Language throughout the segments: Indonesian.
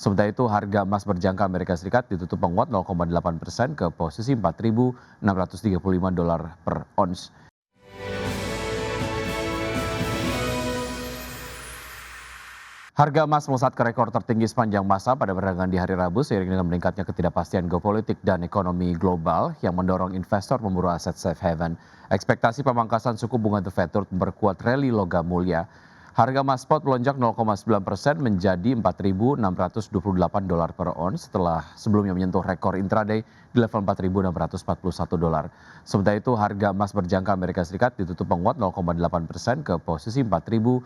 Sementara itu harga emas berjangka Amerika Serikat ditutup menguat 0,8% ke posisi $4.635 per ons. Harga emas melesat ke rekor tertinggi sepanjang masa pada perdagangan di hari Rabu seiring dengan meningkatnya ketidakpastian geopolitik dan ekonomi global yang mendorong investor memburu aset safe haven. Ekspektasi pemangkasan suku bunga The Fed turut memperkuat rally logam mulia. Harga emas spot melonjak 0,9% menjadi $4.628 per ons setelah sebelumnya menyentuh rekor intraday di level $4.641. Sementara itu harga emas berjangka Amerika Serikat ditutup menguat 0,8% ke posisi $4.635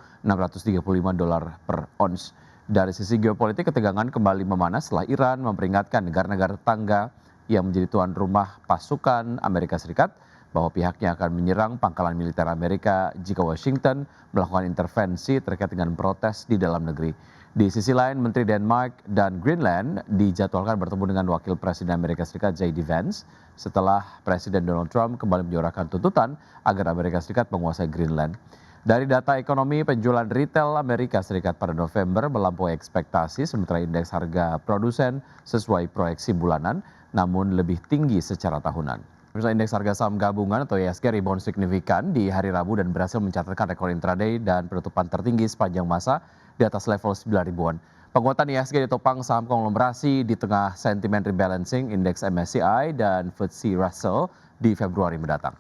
per ons. Dari sisi geopolitik, ketegangan kembali memanas setelah Iran memperingatkan negara-negara tetangga yang menjadi tuan rumah pasukan Amerika Serikat bahwa pihaknya akan menyerang pangkalan militer Amerika jika Washington melakukan intervensi terkait dengan protes di dalam negeri. Di sisi lain, Menteri Denmark dan Greenland dijadwalkan bertemu dengan Wakil Presiden Amerika Serikat J.D. Vance setelah Presiden Donald Trump kembali menyuarakan tuntutan agar Amerika Serikat menguasai Greenland. Dari data ekonomi, penjualan retail Amerika Serikat pada November melampaui ekspektasi, sementara indeks harga produsen sesuai proyeksi bulanan, namun lebih tinggi secara tahunan. Indeks harga saham gabungan atau IHSG rebound signifikan di hari Rabu dan berhasil mencatatkan rekor intraday dan penutupan tertinggi sepanjang masa di atas level 9 ribuan. Penguatan IHSG ditopang saham konglomerasi di tengah sentimen rebalancing indeks MSCI dan FTSE Russell di Februari mendatang.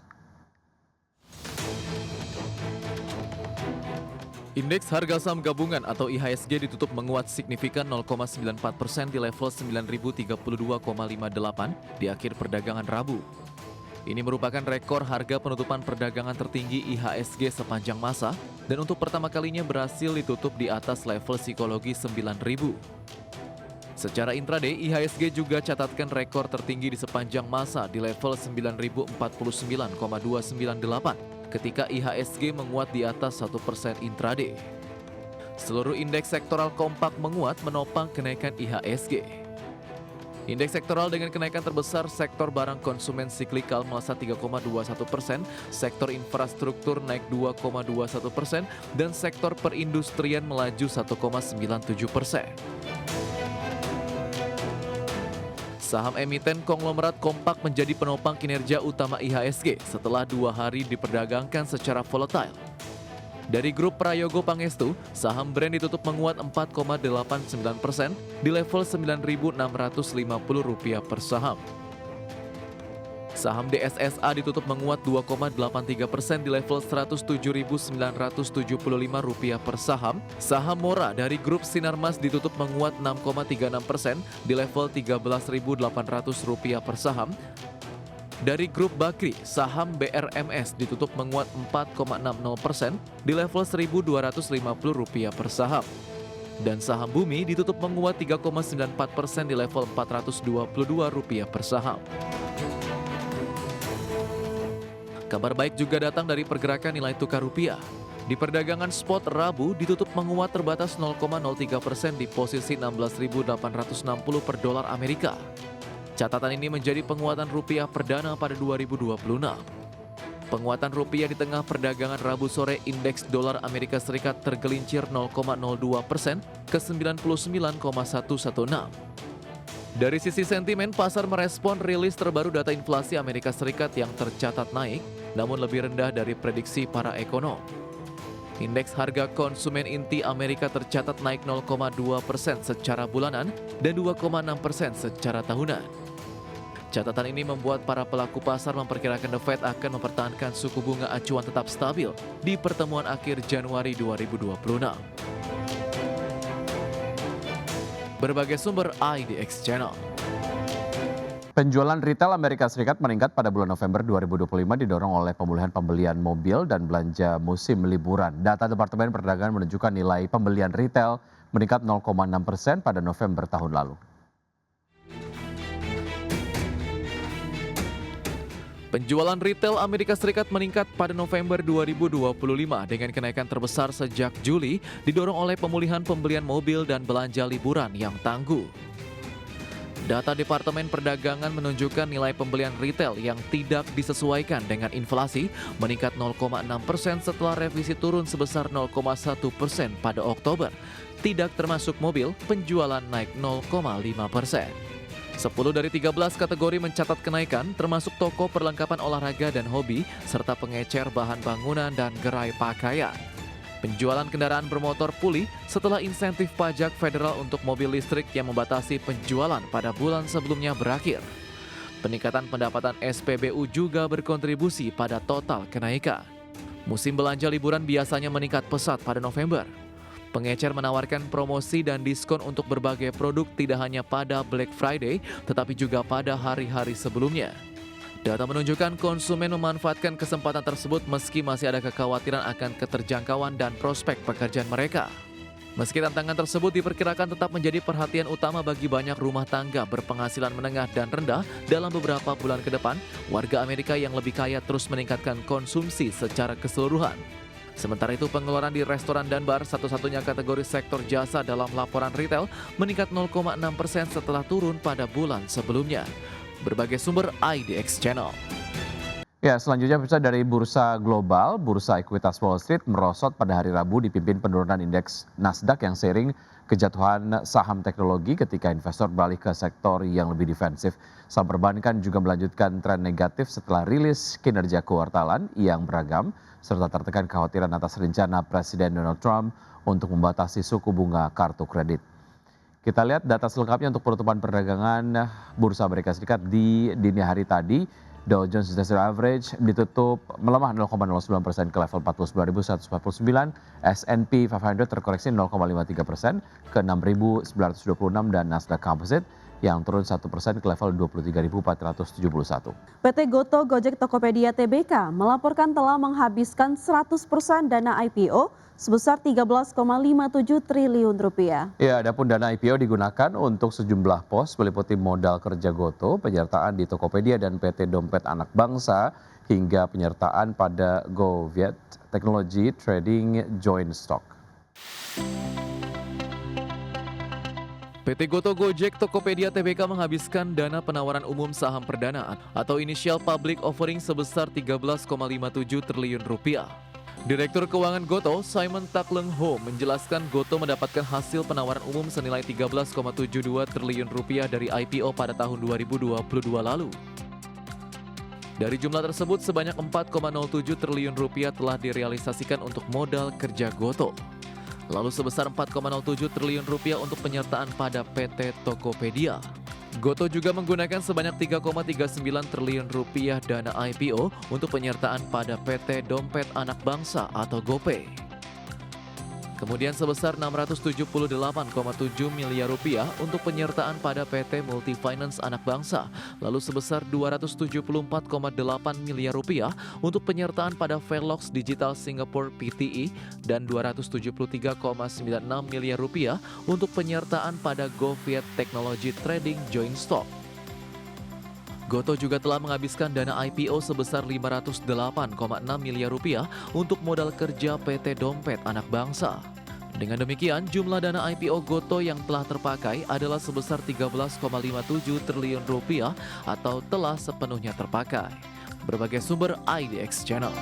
Indeks harga saham gabungan atau IHSG ditutup menguat signifikan 0,94% di level 9.032,58 di akhir perdagangan Rabu. Ini merupakan rekor harga penutupan perdagangan tertinggi IHSG sepanjang masa dan untuk pertama kalinya berhasil ditutup di atas level psikologi 9.000. Secara intraday, IHSG juga catatkan rekor tertinggi di sepanjang masa di level 9.049,298 ketika IHSG menguat di atas 1% intraday. Seluruh indeks sektoral kompak menguat menopang kenaikan IHSG. Indeks sektoral dengan kenaikan terbesar sektor barang konsumen siklikal melesat 3,21%, sektor infrastruktur naik 2,21%, dan sektor perindustrian melaju 1,97%. Saham emiten konglomerat kompak menjadi penopang kinerja utama IHSG setelah 2 hari diperdagangkan secara volatile. Dari grup Prayogo Pangestu, saham Brand ditutup menguat 4,89% di level Rp9.650 per saham. Saham DSSA ditutup menguat 2,83% di level Rp107.975 per saham. Saham Mora dari grup Sinarmas ditutup menguat 6,36% di level Rp13.800 per saham. Dari grup Bakri, saham BRMS ditutup menguat 4,60% di level Rp1.250 per saham. Dan saham Bumi ditutup menguat 3,94% di level Rp422 per saham. Kabar baik juga datang dari pergerakan nilai tukar rupiah. Di perdagangan spot Rabu ditutup menguat terbatas 0,03% di posisi 16.860 per dolar Amerika. Catatan ini menjadi penguatan rupiah perdana pada 2026. Penguatan rupiah di tengah perdagangan Rabu sore, indeks dolar Amerika Serikat tergelincir 0,02% ke 99,116. Dari sisi sentimen, pasar merespon rilis terbaru data inflasi Amerika Serikat yang tercatat naik, namun lebih rendah dari prediksi para ekonom. Indeks harga konsumen inti Amerika tercatat naik 0,2% secara bulanan dan 2,6% secara tahunan. Catatan ini membuat para pelaku pasar memperkirakan The Fed akan mempertahankan suku bunga acuan tetap stabil di pertemuan akhir Januari 2026. Berbagai sumber IDX Channel. Penjualan retail Amerika Serikat meningkat pada bulan November 2025 didorong oleh pemulihan pembelian mobil dan belanja musim liburan. Data Departemen Perdagangan menunjukkan nilai pembelian retail meningkat 0,6% pada November tahun lalu. Penjualan retail Amerika Serikat meningkat pada November 2025 dengan kenaikan terbesar sejak Juli, didorong oleh pemulihan pembelian mobil dan belanja liburan yang tangguh. Data Departemen Perdagangan menunjukkan nilai pembelian retail yang tidak disesuaikan dengan inflasi meningkat 0,6% setelah revisi turun sebesar 0,1% pada Oktober. tidak termasuk mobil, penjualan naik 0,5%. 10 dari 13 kategori mencatat kenaikan, termasuk toko perlengkapan olahraga dan hobi, serta pengecer bahan bangunan dan gerai pakaian. Penjualan kendaraan bermotor pulih setelah insentif pajak federal untuk mobil listrik yang membatasi penjualan pada bulan sebelumnya berakhir. Peningkatan pendapatan SPBU juga berkontribusi pada total kenaikan. Musim belanja liburan biasanya meningkat pesat pada November. Pengecer menawarkan promosi dan diskon untuk berbagai produk tidak hanya pada Black Friday, tetapi juga pada hari-hari sebelumnya. Data menunjukkan konsumen memanfaatkan kesempatan tersebut meski masih ada kekhawatiran akan keterjangkauan dan prospek pekerjaan mereka. Meski tantangan tersebut diperkirakan tetap menjadi perhatian utama bagi banyak rumah tangga berpenghasilan menengah dan rendah dalam beberapa bulan ke depan, warga Amerika yang lebih kaya terus meningkatkan konsumsi secara keseluruhan. Sementara itu, pengeluaran di restoran dan bar, satu-satunya kategori sektor jasa dalam laporan retail, meningkat 0,6% setelah turun pada bulan sebelumnya. Berbagai sumber IDX Channel. Ya, selanjutnya bisa dari bursa global, bursa ekuitas Wall Street merosot pada hari Rabu dipimpin penurunan indeks Nasdaq yang seiring kejatuhan saham teknologi ketika investor beralih ke sektor yang lebih defensif. Saham perbankan juga melanjutkan tren negatif setelah rilis kinerja kuartalan yang beragam, serta tertekan kekhawatiran atas rencana Presiden Donald Trump untuk membatasi suku bunga kartu kredit. Kita lihat data selengkapnya untuk penutupan perdagangan Bursa Amerika Serikat di dini hari tadi. Dow Jones Industrial Average ditutup melemah 0,09% ke level 49.149. S&P 500 terkoreksi 0,53% ke 6.926 dan Nasdaq Composite yang turun 1% ke level 23.471. PT Goto Gojek Tokopedia Tbk melaporkan telah menghabiskan 100% dana IPO sebesar Rp13,57 triliun. Ya, adapun dana IPO digunakan untuk sejumlah pos meliputi modal kerja Goto, penyertaan di Tokopedia dan PT Dompet Anak Bangsa, hingga penyertaan pada GoViet Technology Trading Joint Stock. PT Goto Gojek Tokopedia Tbk menghabiskan dana penawaran umum saham perdana atau initial public offering sebesar Rp13,57 triliun. Direktur Keuangan Goto, Simon Takleng Ho, menjelaskan Goto mendapatkan hasil penawaran umum senilai Rp13,72 triliun dari IPO pada tahun 2022 lalu. Dari jumlah tersebut, sebanyak Rp4,07 triliun telah direalisasikan untuk modal kerja Goto. Lalu sebesar Rp4,07 triliun untuk penyertaan pada PT Tokopedia. Goto juga menggunakan sebanyak Rp3,39 triliun dana IPO untuk penyertaan pada PT Dompet Anak Bangsa atau GoPay. Kemudian sebesar Rp678,7 miliar untuk penyertaan pada PT Multifinance Anak Bangsa, lalu sebesar Rp274,8 miliar untuk penyertaan pada Velox Digital Singapore Pte dan Rp273,96 miliar untuk penyertaan pada GoViet Technology Trading Joint Stock. Goto juga telah menghabiskan dana IPO sebesar Rp508,6 miliar untuk modal kerja PT Dompet Anak Bangsa. Dengan demikian, jumlah dana IPO Goto yang telah terpakai adalah sebesar Rp13,57 triliun atau telah sepenuhnya terpakai. Berbagai sumber IDX Channel.